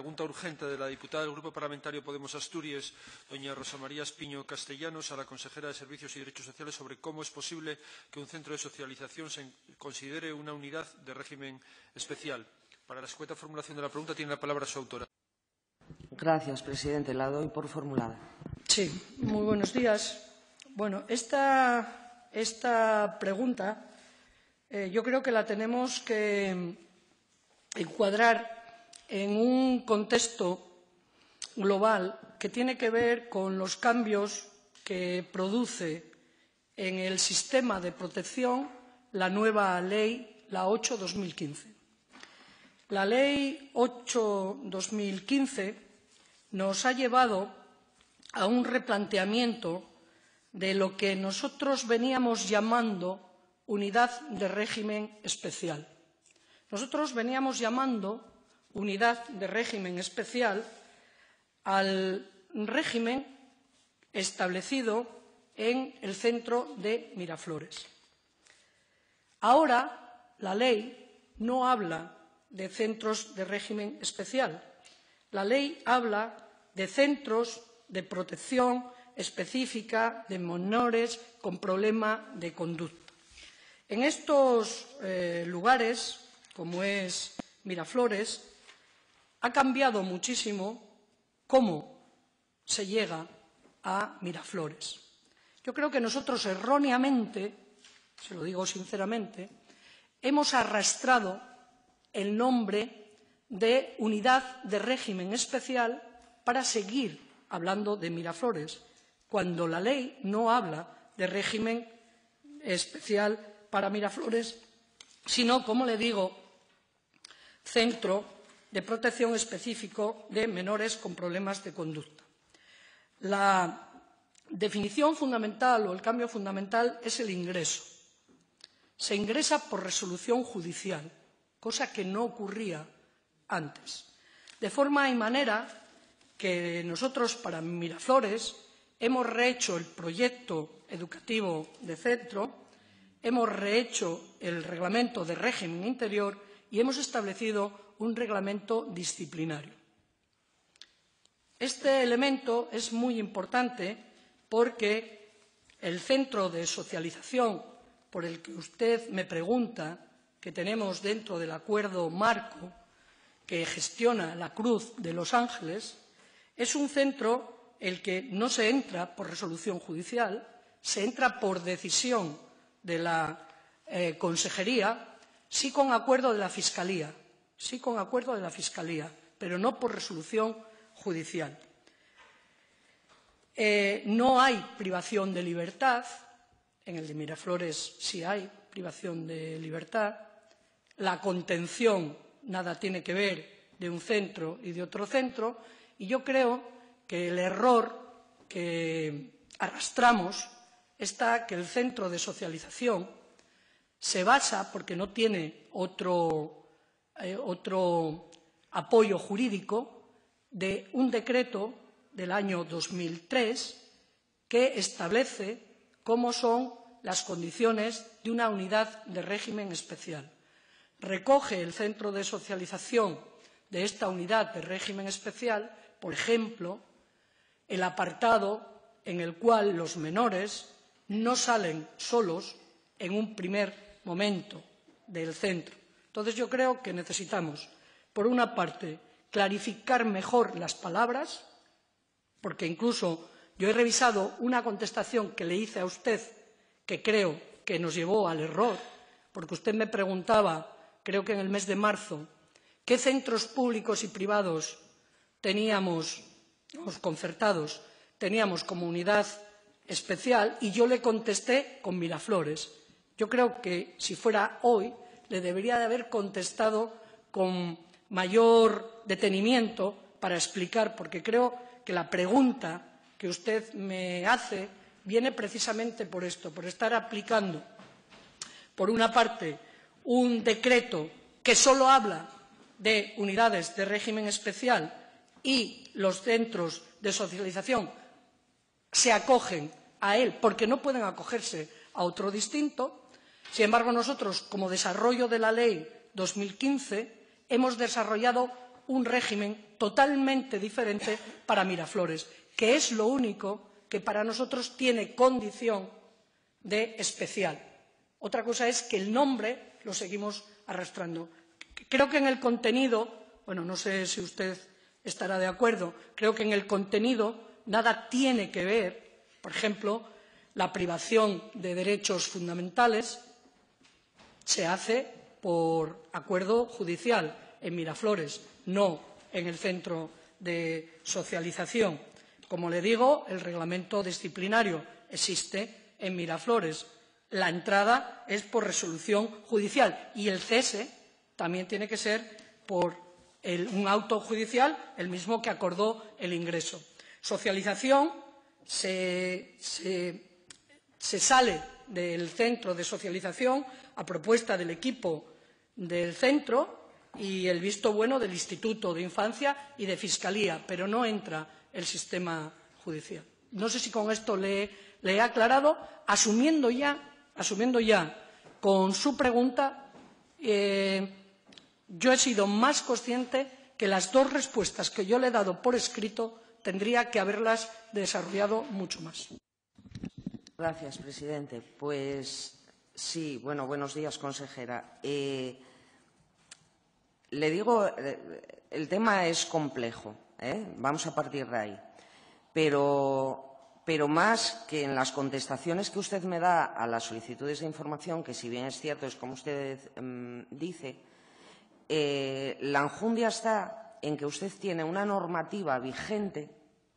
pregunta urgente de la diputada del Grupo Parlamentario Podemos Asturias, doña Rosa María Espiño Castellanos, a la consejera de Servicios y Derechos Sociales sobre cómo es posible que un centro de socialización se considere una unidad de régimen especial. Para la escueta formulación de la pregunta tiene la palabra su autora. Gracias, presidente. La doy por formulada. Sí, muy buenos días. Bueno, esta pregunta yo creo que la tenemos que encuadrar en un contexto global que tiene que ver con los cambios que produce en el sistema de protección la nueva ley, la 8/2015. La ley 8/2015 nos ha llevado a un replanteamiento de lo que nosotros veníamos llamando unidad de régimen especial. Nosotros veníamos llamando unidad de régimen especial al régimen establecido en el centro de Miraflores. Ahora la ley no habla de centros de régimen especial. La ley habla de centros de protección específica de menores con problema de conducta. En estos lugares, como es Miraflores, ha cambiado muchísimo cómo se llega a Miraflores. Yo creo que nosotros erróneamente, se lo digo sinceramente, hemos arrastrado el nombre de unidad de régimen especial para seguir hablando de Miraflores, cuando la ley no habla de régimen especial para Miraflores, sino, como le digo, centro de protección específico de menores con problemas de conducta. La definición fundamental o el cambio fundamental es el ingreso. Se ingresa por resolución judicial, cosa que no ocurría antes. De forma y manera que nosotros para Miraflores hemos rehecho el proyecto educativo de centro, hemos rehecho el reglamento de régimen interior y hemos establecido un reglamento disciplinario. Este elemento es muy importante porque el centro de socialización por el que usted me pregunta, que tenemos dentro del acuerdo marco que gestiona la Cruz de Los Ángeles, es un centro en el que no se entra por resolución judicial, se entra por decisión de la Consejería, sí con acuerdo de la Fiscalía, pero no por resolución judicial. No hay privación de libertad, en el de Miraflores sí hay privación de libertad, la contención nada tiene que ver de un centro y de otro centro, y yo creo que el error que arrastramos está que el centro de socialización se basa, porque no tiene otro apoyo jurídico, de un decreto del año 2003 que establece cómo son las condiciones de una unidad de régimen especial. Recoge el centro de socialización de esta unidad de régimen especial, por ejemplo, el apartado en el cual los menores no salen solos en un primer momento del centro. Entonces, yo creo que necesitamos, por una parte, clarificar mejor las palabras, porque incluso yo he revisado una contestación que le hice a usted que creo que nos llevó al error, porque usted me preguntaba, creo que en el mes de marzo, qué centros públicos y privados teníamos, los concertados, teníamos como unidad especial, y yo le contesté con Miraflores. Yo creo que si fuera hoy le debería de haber contestado con mayor detenimiento para explicar, porque creo que la pregunta que usted me hace viene precisamente por esto, por estar aplicando, por una parte, un decreto que solo habla de unidades de régimen especial y los centros de socialización se acogen a él porque no pueden acogerse a otro distinto. Sin embargo, nosotros, como desarrollo de la Ley 2015, hemos desarrollado un régimen totalmente diferente para Miraflores, que es lo único que para nosotros tiene condición de especial. Otra cosa es que el nombre lo seguimos arrastrando. Creo que en el contenido, bueno, no sé si usted estará de acuerdo, creo que en el contenido nada tiene que ver, por ejemplo, la privación de derechos fundamentales se hace por acuerdo judicial en Miraflores, no en el centro de socialización. Como le digo, el reglamento disciplinario existe en Miraflores. La entrada es por resolución judicial y el cese también tiene que ser por un auto judicial, el mismo que acordó el ingreso. Socialización se sale del centro de socialización a propuesta del equipo del centro y el visto bueno del Instituto de Infancia y de Fiscalía, pero no entra el sistema judicial. No sé si con esto le he aclarado, asumiendo ya con su pregunta, yo he sido más consciente que las dos respuestas que yo le he dado por escrito tendría que haberlas desarrollado mucho más. Gracias, presidente. Pues sí, bueno, buenos días, consejera. Le digo, el tema es complejo, vamos a partir de ahí, pero más que en las contestaciones que usted me da a las solicitudes de información, que si bien es cierto, es como usted dice, la enjundia está en que usted tiene una normativa vigente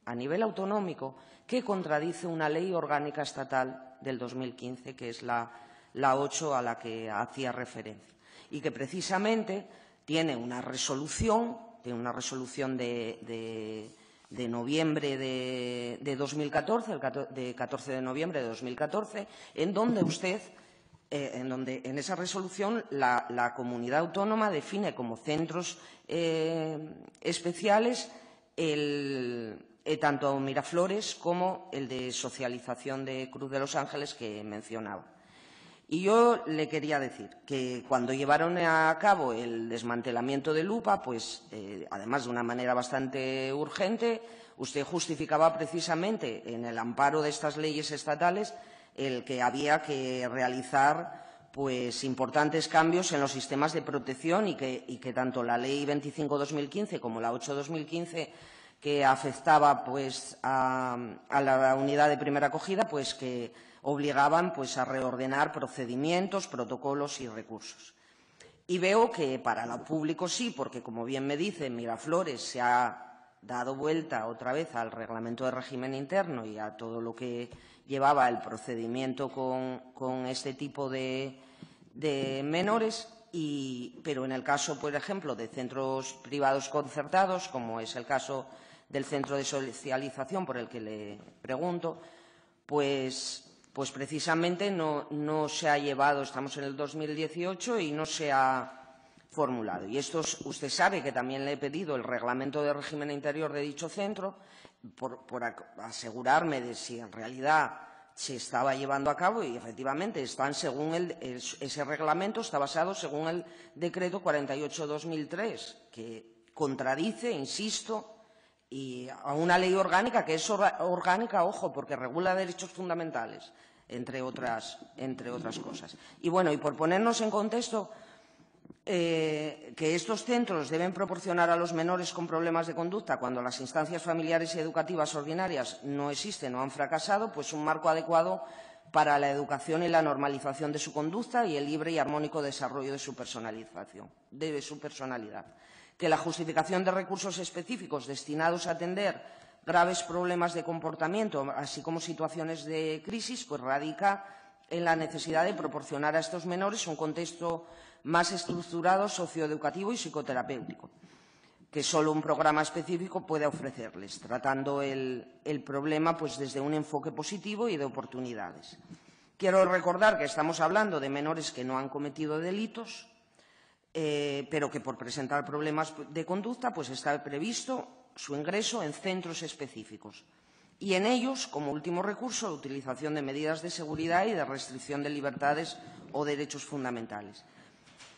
a nivel autonómico que contradice una ley orgánica estatal del 2015, que es la 8 a la que hacía referencia, y que precisamente tiene una resolución de noviembre de 2014, de 14 de noviembre de 2014, en donde usted, en esa resolución, la comunidad autónoma define como centros especiales tanto Miraflores como el de socialización de Cruz de los Ángeles que mencionaba. Y yo le quería decir que cuando llevaron a cabo el desmantelamiento de Lupa, pues además de una manera bastante urgente, usted justificaba precisamente en el amparo de estas leyes estatales el que había que realizar pues importantes cambios en los sistemas de protección y que tanto la Ley 25/2015 como la 8/2015 que afectaba pues a la unidad de primera acogida, pues que obligaban pues a reordenar procedimientos, protocolos y recursos. Y veo que para lo público sí, porque como bien me dice, Miraflores se ha dado vuelta otra vez al reglamento de régimen interno y a todo lo que llevaba el procedimiento con este tipo de menores, pero en el caso, por ejemplo, de centros privados concertados, como es el caso del centro de socialización por el que le pregunto, pues precisamente no se ha llevado, estamos en el 2018 y no se ha formulado. Y esto usted sabe que también le he pedido el reglamento de régimen interior de dicho centro por asegurarme de si en realidad se estaba llevando a cabo y efectivamente están según ese reglamento está basado según el decreto 48/2003, que contradice, insisto, y a una ley orgánica que es orgánica, ojo, porque regula derechos fundamentales, entre otras cosas. Y bueno, y por ponernos en contexto, que estos centros deben proporcionar a los menores con problemas de conducta cuando las instancias familiares y educativas ordinarias no existen o han fracasado, pues un marco adecuado para la educación y la normalización de su conducta y el libre y armónico desarrollo de su personalidad. Que la justificación de recursos específicos destinados a atender graves problemas de comportamiento, así como situaciones de crisis, pues radica en la necesidad de proporcionar a estos menores un contexto más estructurado, socioeducativo y psicoterapéutico, que solo un programa específico puede ofrecerles, tratando el problema pues, desde un enfoque positivo y de oportunidades. Quiero recordar que estamos hablando de menores que no han cometido delitos, pero que por presentar problemas de conducta pues está previsto su ingreso en centros específicos y en ellos, como último recurso, la utilización de medidas de seguridad y de restricción de libertades o derechos fundamentales.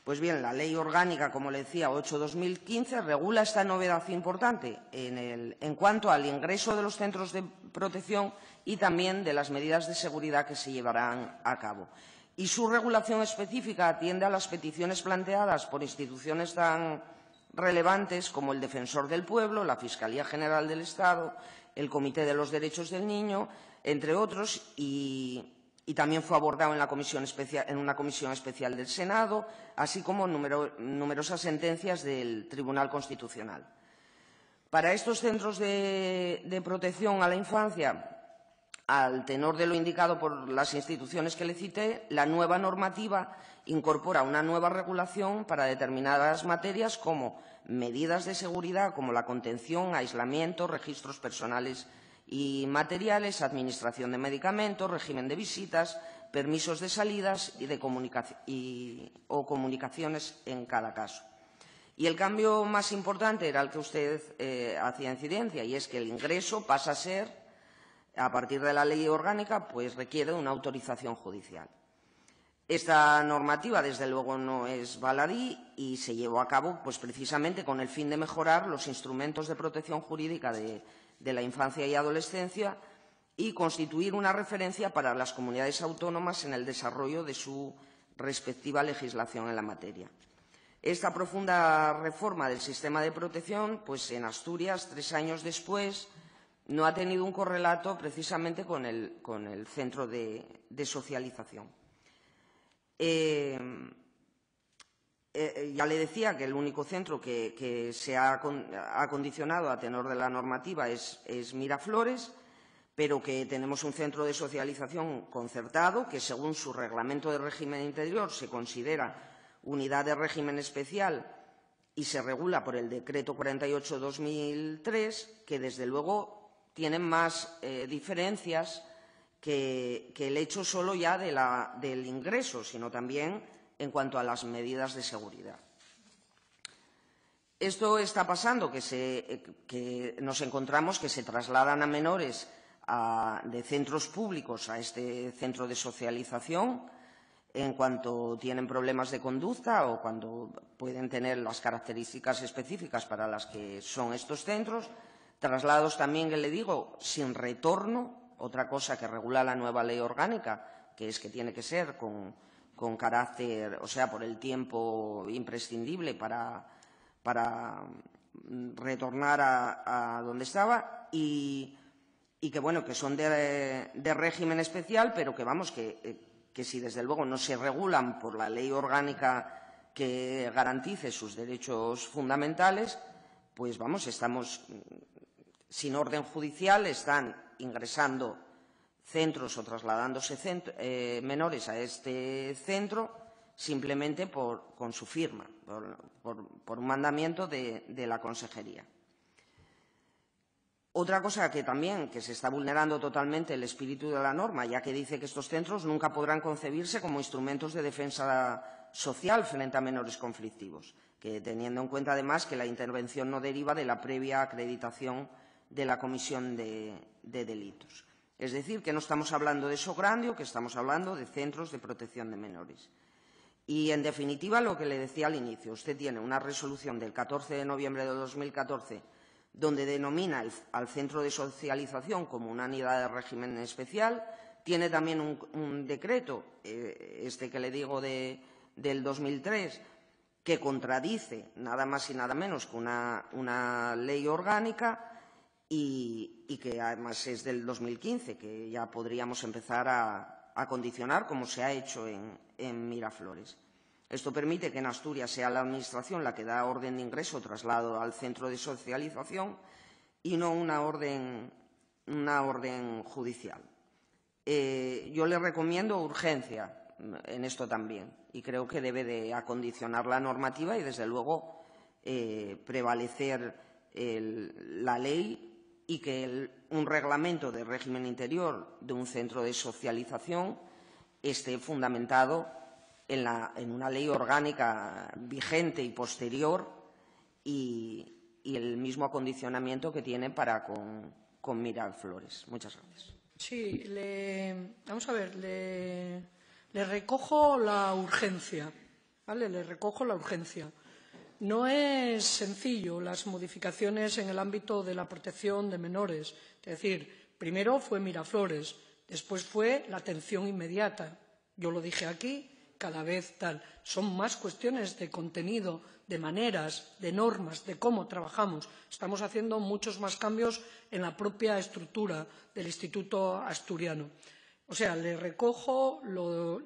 Pues bien, la Ley Orgánica, como le decía, 8/2015, regula esta novedad importante en cuanto al ingreso de los centros de protección y también de las medidas de seguridad que se llevarán a cabo. Y su regulación específica atiende a las peticiones planteadas por instituciones tan relevantes como el Defensor del Pueblo, la Fiscalía General del Estado, el Comité de los Derechos del Niño, entre otros, y también fue abordado en una comisión especial del Senado, así como numerosas sentencias del Tribunal Constitucional. Para estos centros de protección a la infancia, al tenor de lo indicado por las instituciones que le cité, la nueva normativa incorpora una nueva regulación para determinadas materias como medidas de seguridad, como la contención, aislamiento, registros personales y materiales, administración de medicamentos, régimen de visitas, permisos de salidas o comunicaciones en cada caso. Y el cambio más importante era el que usted hacía incidencia, y es que el ingreso pasa a ser, a partir de la ley orgánica, pues requiere una autorización judicial. Esta normativa, desde luego, no es baladí y se llevó a cabo pues, precisamente con el fin de mejorar los instrumentos de protección jurídica de la infancia y adolescencia y constituir una referencia para las comunidades autónomas en el desarrollo de su respectiva legislación en la materia. Esta profunda reforma del sistema de protección, pues en Asturias, 3 años después, no ha tenido un correlato precisamente con el centro de socialización. Ya le decía que el único centro que se ha acondicionado a tenor de la normativa es Miraflores, pero que tenemos un centro de socialización concertado que, según su reglamento de régimen interior, se considera unidad de régimen especial y se regula por el Decreto 48/2003, que desde luego tienen más diferencias que el hecho solo ya del ingreso, sino también en cuanto a las medidas de seguridad. Esto está pasando, que nos encontramos que se trasladan a menores de centros públicos a este centro de socialización en cuanto tienen problemas de conducta o cuando pueden tener las características específicas para las que son estos centros. Traslados también, que le digo, sin retorno, otra cosa que regula la nueva ley orgánica, que es que tiene que ser con carácter, o sea, por el tiempo imprescindible para retornar a donde estaba y que, bueno, que son de régimen especial, pero que, vamos, que si desde luego no se regulan por la ley orgánica que garantice sus derechos fundamentales, pues, vamos, estamos sin orden judicial, están ingresando centros o trasladándose menores a este centro simplemente con su firma, por un mandamiento de la Consejería. Otra cosa que también se está vulnerando totalmente el espíritu de la norma, ya que dice que estos centros nunca podrán concebirse como instrumentos de defensa social frente a menores conflictivos, que teniendo en cuenta además que la intervención no deriva de la previa acreditación de la comisión de delitos. Es decir, que no estamos hablando de sograndio, que estamos hablando de centros de protección de menores. Y, en definitiva, lo que le decía al inicio, usted tiene una resolución del 14 de noviembre de 2014 donde denomina al centro de socialización como una unidad de régimen especial. Tiene también un decreto, este que le digo del 2003, que contradice nada más y nada menos que una ley orgánica y que además es del 2015, que ya podríamos empezar a condicionar, como se ha hecho en Miraflores. Esto permite que en Asturias sea la Administración la que da orden de ingreso o traslado al centro de socialización y no una orden judicial. Yo le recomiendo urgencia en esto también y creo que debe de acondicionar la normativa y, desde luego, prevalecer la ley y que un reglamento de régimen interior de un centro de socialización esté fundamentado en una ley orgánica vigente y posterior y el mismo acondicionamiento que tiene para con Miraflores. Muchas gracias. Sí, vamos a ver, le recojo la urgencia, ¿vale? Le recojo la urgencia. No es sencillo las modificaciones en el ámbito de la protección de menores. Es decir, primero fue Miraflores, después fue la atención inmediata. Yo lo dije aquí, cada vez tal. Son más cuestiones de contenido, de maneras, de normas, de cómo trabajamos. Estamos haciendo muchos más cambios en la propia estructura del Instituto Asturiano. O sea, le recojo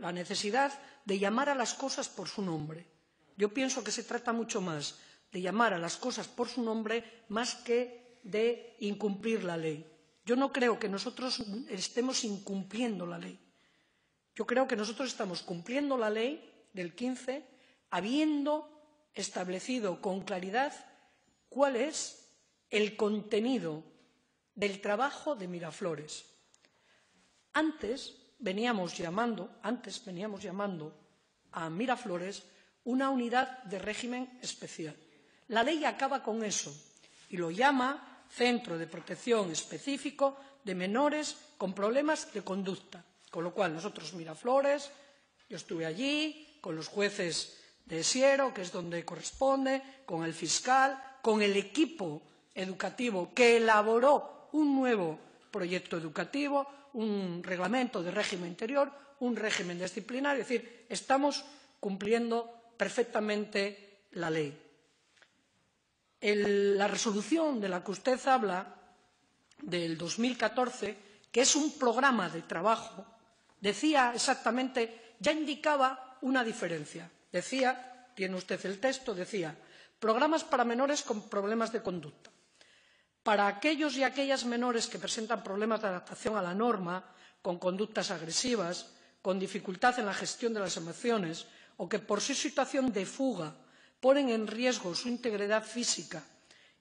la necesidad de llamar a las cosas por su nombre. Yo pienso que se trata mucho más de llamar a las cosas por su nombre más que de incumplir la ley. Yo no creo que nosotros estemos incumpliendo la ley. Yo creo que nosotros estamos cumpliendo la ley del 15, habiendo establecido con claridad cuál es el contenido del trabajo de Miraflores. Antes veníamos llamando a Miraflores una unidad de régimen especial. La ley acaba con eso y lo llama Centro de Protección Específico de Menores con Problemas de Conducta. Con lo cual, nosotros Miraflores, yo estuve allí con los jueces de Siero, que es donde corresponde, con el fiscal, con el equipo educativo que elaboró un nuevo proyecto educativo, un reglamento de régimen interior, un régimen disciplinario. Es decir, estamos cumpliendo perfectamente la ley. La resolución de la que usted habla, del 2014, que es un programa de trabajo, decía exactamente, ya indicaba una diferencia. Decía, tiene usted el texto, decía, programas para menores con problemas de conducta. Para aquellos y aquellas menores que presentan problemas de adaptación a la norma, con conductas agresivas, con dificultad en la gestión de las emociones o que por su situación de fuga ponen en riesgo su integridad física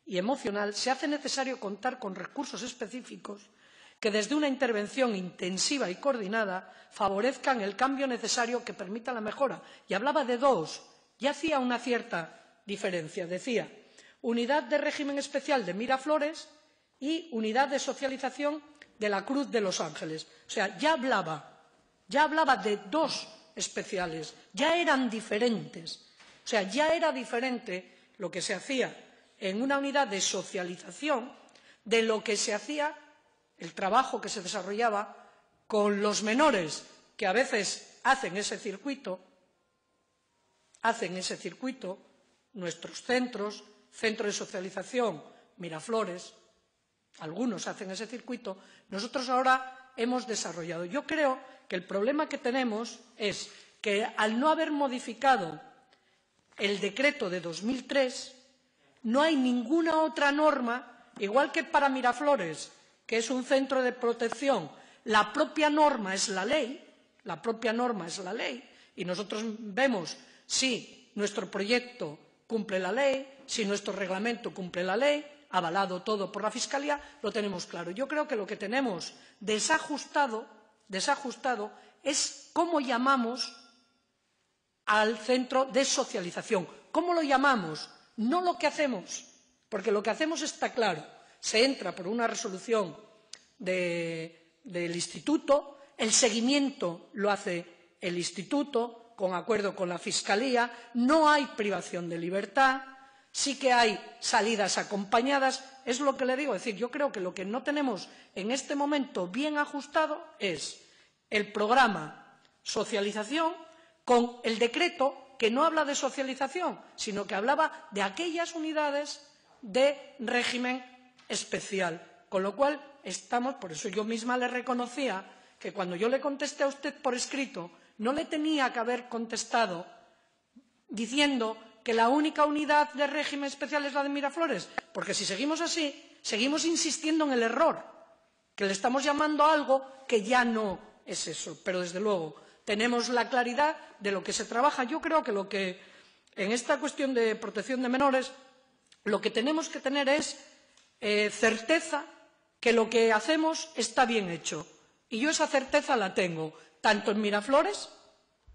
y emocional, se hace necesario contar con recursos específicos que desde una intervención intensiva y coordinada favorezcan el cambio necesario que permita la mejora. Y hablaba de dos, ya hacía una cierta diferencia. Decía, unidad de régimen especial de Miraflores y unidad de socialización de la Cruz de Los Ángeles. O sea, ya hablaba de dos especiales, ya eran diferentes. O sea, ya era diferente lo que se hacía en una unidad de socialización de lo que se hacía, el trabajo que se desarrollaba con los menores que a veces hacen ese circuito, nuestros centros, centro de socialización, Miraflores, algunos hacen ese circuito, nosotros ahora hemos desarrollado. Yo creo que el problema que tenemos es que al no haber modificado el decreto de 2003, no hay ninguna otra norma, igual que para Miraflores, que es un centro de protección, la propia norma es la ley, y nosotros vemos si nuestro proyecto cumple la ley, si nuestro reglamento cumple la ley, avalado todo por la Fiscalía, lo tenemos claro. Yo creo que lo que tenemos desajustado es cómo llamamos al centro de socialización. ¿Cómo lo llamamos? No lo que hacemos, porque lo que hacemos está claro. Se entra por una resolución del Instituto, el seguimiento lo hace el Instituto con acuerdo con la Fiscalía, no hay privación de libertad, sí que hay salidas acompañadas, es lo que le digo. Es decir, yo creo que lo que no tenemos en este momento bien ajustado es el programa socialización con el decreto que no habla de socialización, sino que hablaba de aquellas unidades de régimen especial. Con lo cual, por eso yo misma le reconocía que cuando yo le contesté a usted por escrito, no le tenía que haber contestado diciendo que la única unidad de régimen especial es la de Miraflores, porque si seguimos así, seguimos insistiendo en el error, que le estamos llamando a algo que ya no es eso. Pero, desde luego, tenemos la claridad de lo que se trabaja. Yo creo que en esta cuestión de protección de menores, lo que tenemos que tener es certeza que lo que hacemos está bien hecho. Y yo esa certeza la tengo, tanto en Miraflores,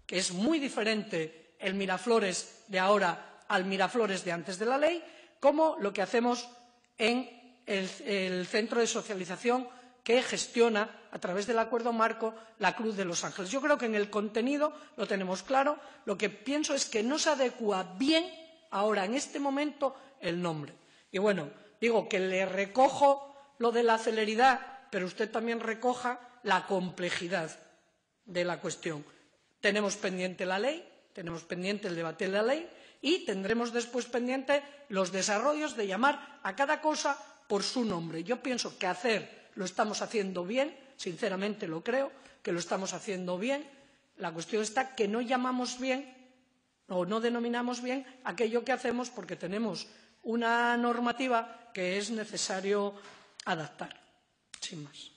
que es muy diferente el Miraflores de ahora al Miraflores de antes de la ley, como lo que hacemos en el centro de socialización que gestiona, a través del acuerdo marco, la Cruz de los Ángeles. Yo creo que en el contenido lo tenemos claro. Lo que pienso es que no se adecúa bien ahora, en este momento, el nombre. Y bueno, digo que le recojo lo de la celeridad, pero usted también recoja la complejidad de la cuestión. Tenemos pendiente la ley, tenemos pendiente el debate de la ley y tendremos después pendiente los desarrollos de llamar a cada cosa por su nombre. Yo pienso que lo estamos haciendo bien, sinceramente lo creo, que lo estamos haciendo bien. La cuestión está que no llamamos bien o no denominamos bien aquello que hacemos porque tenemos una normativa que es necesario adaptar, sin más.